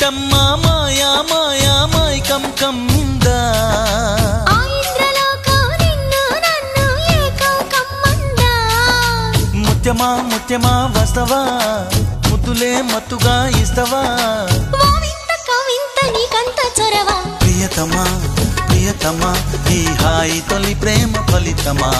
ఏంటమ్మా మాయా మాయా మైకం కమ్మిందా ముత్యమా ముత్యమా వస్తవా ముద్దులే మత్తుగా ఇస్తవా ప్రియతమా ప్రియతమా ఈ హాయి తొలి ప్రేమ ఫలితమా